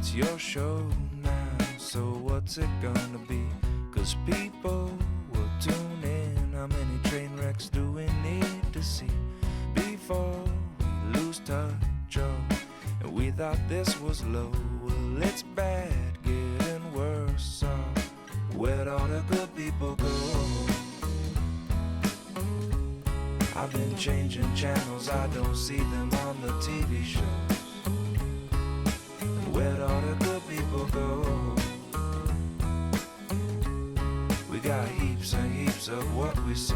It's your show now, so what's it gonna be? 'Cause people will tune in. How many train wrecks do we need to see before we lose touch? Oh, and we thought this was low. Well, it's bad, getting worse. So where'd all the good people go? I've been changing channels, I don't see them on the TV shows. And where'd all the good people go? We got heaps and heaps of what we saw.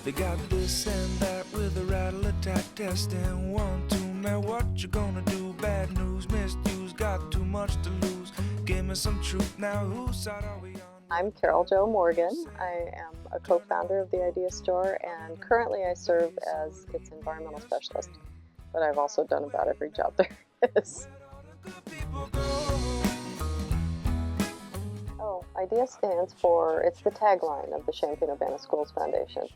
They got this and that with a rattle attack testing. 1, 2, man, what you gonna do? Bad news, misused, got too much to lose. Give me some truth now, whose side are we on? I'm Carol Jo Morgan. I am a co-founder of the I.D.E.A store, and currently I serve as its environmental specialist. But I've also done about every job there is. Oh, I.D.E.A stands for, it's the tagline of the Champaign-Urbana Schools Foundation.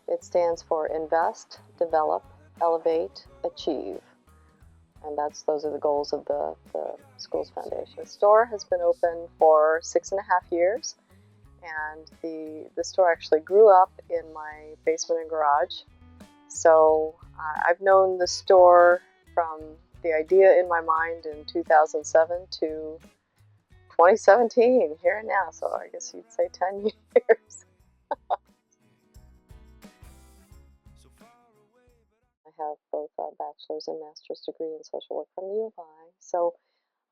It stands for Invest, Develop, Elevate, Achieve. And those are the goals of the Schools Foundation. The store has been open for 6.5 years, and the store actually grew up in my basement and garage. So I've known the store from the idea in my mind in 2007 to 2017, here and now, so I guess you'd say 10 years. I have both a bachelor's and master's degree in social work from the U.of.I. So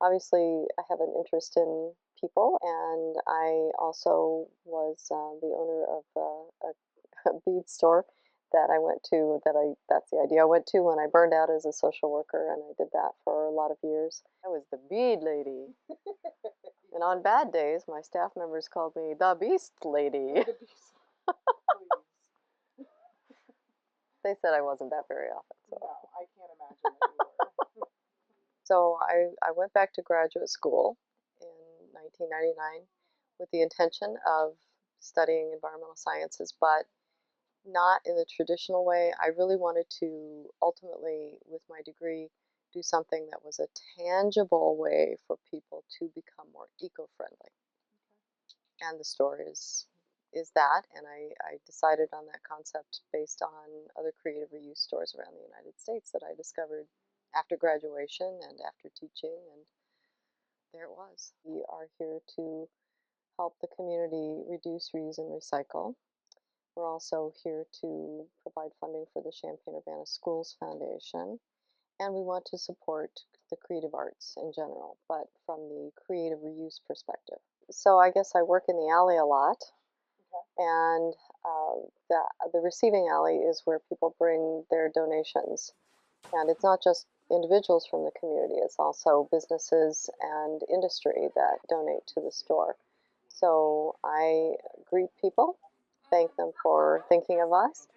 obviously I have an interest in people, and I also was the owner of a bead store that I went to, that's the idea I went to when I burned out as a social worker, and I did that for a lot of years. I was the bead lady. And on bad days, my staff members called me the Beast Lady. They said I wasn't that very often. So. No, I can't imagine that you were. So I went back to graduate school in 1999 with the intention of studying environmental sciences, but not in the traditional way. I really wanted to ultimately, with my degree, do something that was a tangible way for people to become more eco-friendly. And the store is that, and I decided on that concept based on other creative reuse stores around the United States that I discovered after graduation and after teaching, and there it was. We are here to help the community reduce, reuse, and recycle. We're also here to provide funding for the Champaign-Urbana Schools Foundation, and we want to support the creative arts in general, but from the creative reuse perspective. So I guess I work in the alley a lot, and the receiving alley is where people bring their donations. And it's not just individuals from the community, it's also businesses and industry that donate to the store. So I greet people, thank them for thinking of us,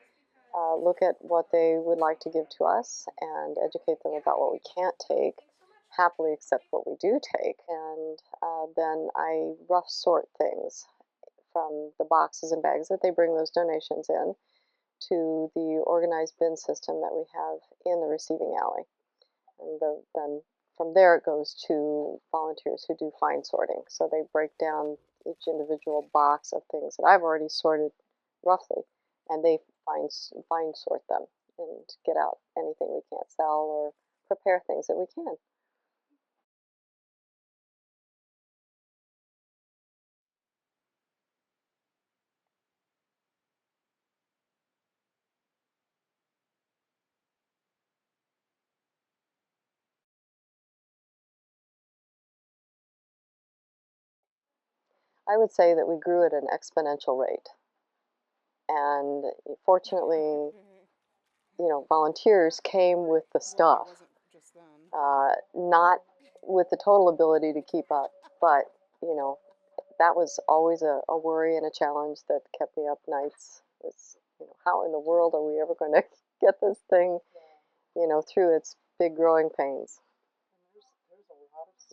look at what they would like to give to us, and educate them about what we can't take, happily accept what we do take, and then I rough sort things from the boxes and bags that they bring those donations in to the organized bin system that we have in the receiving alley. And then from there it goes to volunteers who do fine sorting. So they break down each individual box of things that I've already sorted roughly, and they fine sort them and get out anything we can't sell or prepare things that we can. I would say that we grew at an exponential rate. And fortunately, volunteers came with the stuff, not with the total ability to keep up, but, that was always a worry and a challenge that kept me up nights. Was, how in the world are we ever going to get this thing, through its big growing pains?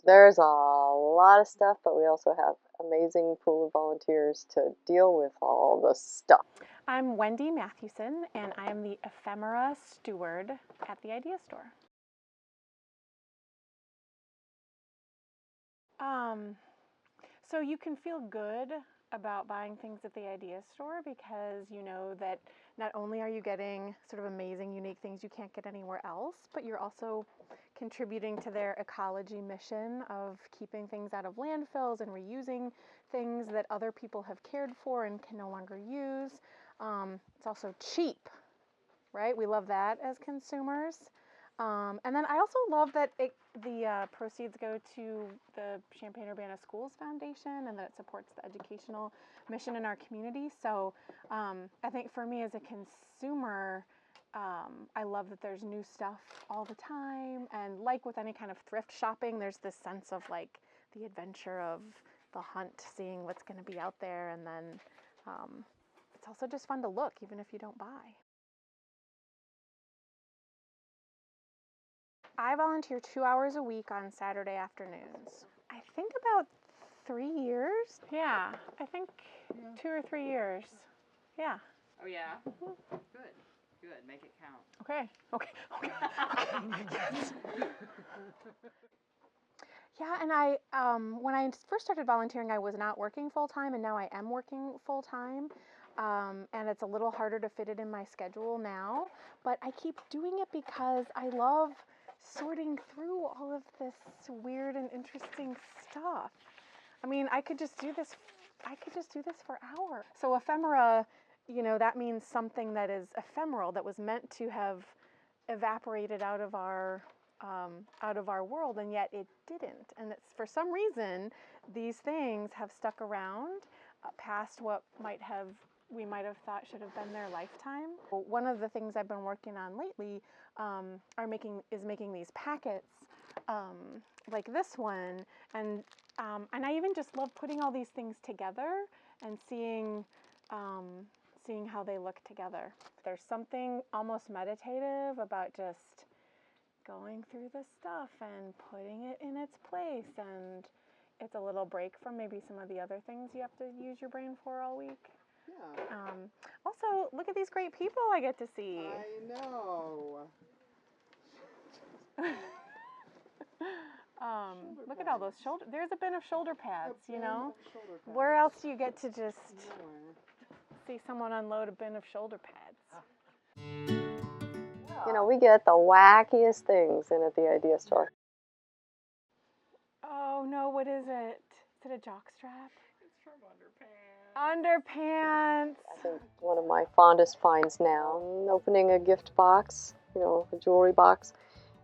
There's a lot of stuff, but we also have amazing pool of volunteers to deal with all the stuff. I'm Wendy Mathewson, and I am the ephemera steward at the I.D.E.A store. So you can feel good about buying things at the I.D.E.A store because you know that not only are you getting sort of amazing, unique things you can't get anywhere else, but you're also contributing to their ecology mission of keeping things out of landfills and reusing things that other people have cared for and can no longer use. It's also cheap, right? We love that as consumers. And then I also love that the proceeds go to the Champaign-Urbana Schools Foundation and that it supports the educational mission in our community. So I think for me as a consumer, I love that there's new stuff all the time. And like with any kind of thrift shopping, there's this sense of like the adventure of the hunt, seeing what's going to be out there. And then it's also just fun to look, even if you don't buy. I volunteer 2 hours a week on Saturday afternoons. I think about 3 years. Yeah, I think 2 or 3 years. Yeah. Oh yeah? Good. Good. Make it count. Okay. Yes. Yeah, and I when I first started volunteering, I was not working full time, and now I am working full time. And it's a little harder to fit it in my schedule now, but I keep doing it because I love sorting through all of this weird and interesting stuff. I mean, I could just do this for hours. So ephemera, that means something that is ephemeral, that was meant to have evaporated out of our world, and yet it didn't. And it's for some reason these things have stuck around past what we might have thought should have been their lifetime. One of the things I've been working on lately is making these packets like this one, and I even just love putting all these things together and seeing how they look together. There's something almost meditative about just going through the stuff and putting it in its place, and it's a little break from maybe some of the other things you have to use your brain for all week. Yeah. Also, look at these great people I get to see. I know. Look at all those shoulder. There's a bin of shoulder pads. Shoulder pads. Where else do you get to just Nowhere. see someone unload a bin of shoulder pads? We get the wackiest things in at the I.D.E.A store. Oh no, what is it? Is it a jockstrap? It's from Underpants. Underpants. I think one of my fondest finds now, opening a gift box, a jewelry box,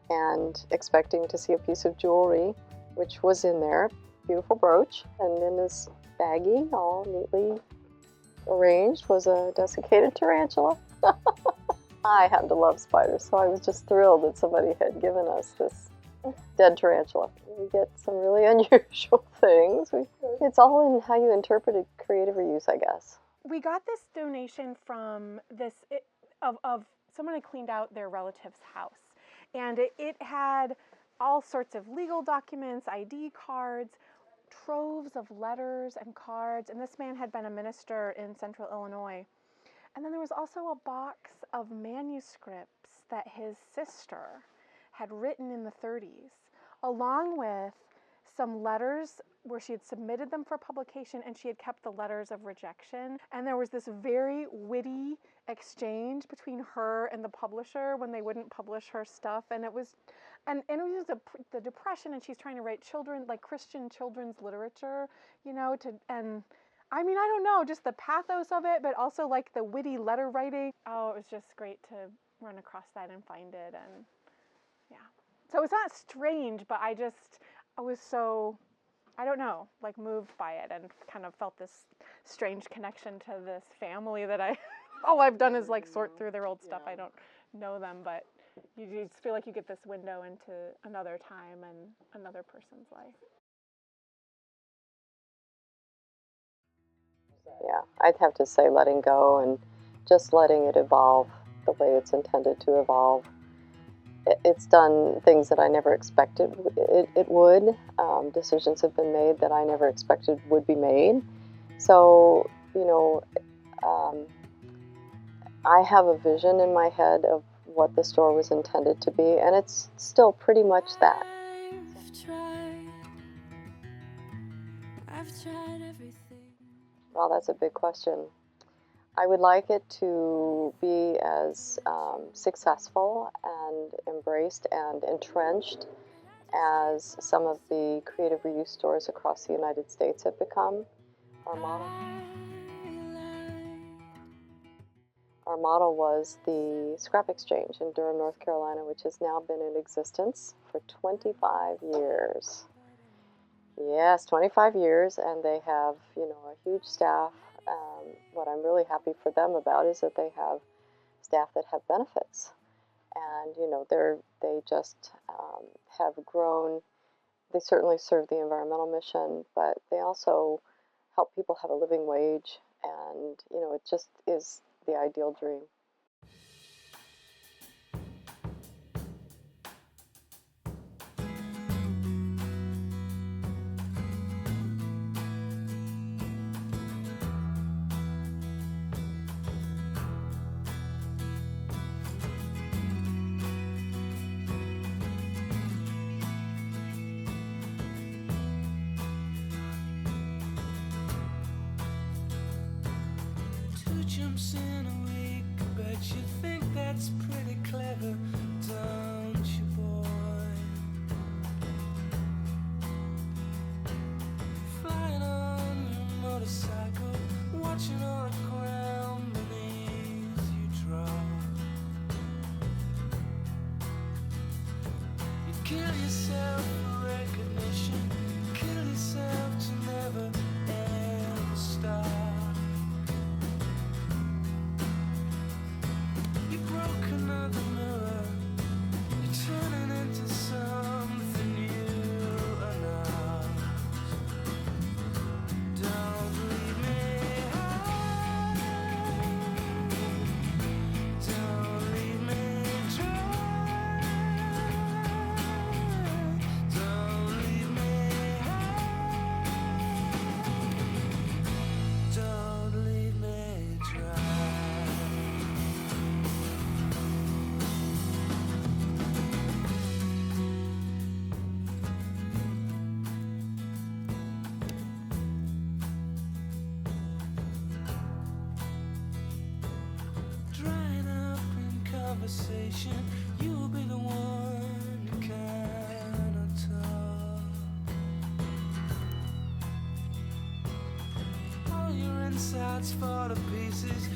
and expecting to see a piece of jewelry, which was in there, beautiful brooch, and in this baggie, all neatly arranged, was a desiccated tarantula. I happen to love spiders, so I was just thrilled that somebody had given us this dead tarantula. We get some really unusual things. It's all in how you interpret it, creative reuse, I guess. We got this donation from of someone had cleaned out their relative's house, and it had all sorts of legal documents, ID cards, troves of letters and cards, and this man had been a minister in central Illinois. And then there was also a box of manuscripts that his sister had written in the 30s, along with some letters where she had submitted them for publication, and she had kept the letters of rejection. And there was this very witty exchange between her and the publisher when they wouldn't publish her stuff. And it was the Depression, and she's trying to write Christian children's literature, and I mean, I don't know, just the pathos of it, but also like the witty letter writing. Oh, it was just great to run across that and find it, and yeah. So it's not strange, but I was so, I don't know, like moved by it, and kind of felt this strange connection to this family that all I've done is like sort through their old stuff. I don't know them, but you just feel like you get this window into another time and another person's life. Yeah, I'd have to say letting go and just letting it evolve the way it's intended to evolve. It's done things that I never expected it would. Decisions have been made that I never expected would be made. So, I have a vision in my head of what the store was intended to be, and it's still pretty much that. I've tried everything. Well, that's a big question. I would like it to be as successful and embraced and entrenched as some of the creative reuse stores across the United States have become. Our model was the Scrap Exchange in Durham, North Carolina, which has now been in existence for 25 years. Yes, 25 years, and they have, a huge staff. What I'm really happy for them about is that they have staff that have benefits, and they just have grown. They certainly serve the environmental mission, but they also help people have a living wage, and it just is the ideal dream. Jumps in a week, I bet you think that's pretty clever, don't you, boy? Flying on your motorcycle, watching all the ground beneath you drop. You kill yourself for recognition, kill yourself to never ever stop. Another mirror, you're turning into something you are not. Don't leave me high, don't leave me dry, don't leave me high, don't leave me dry. Conversation, you'll be the one who cannot talk. All your insides fall to pieces,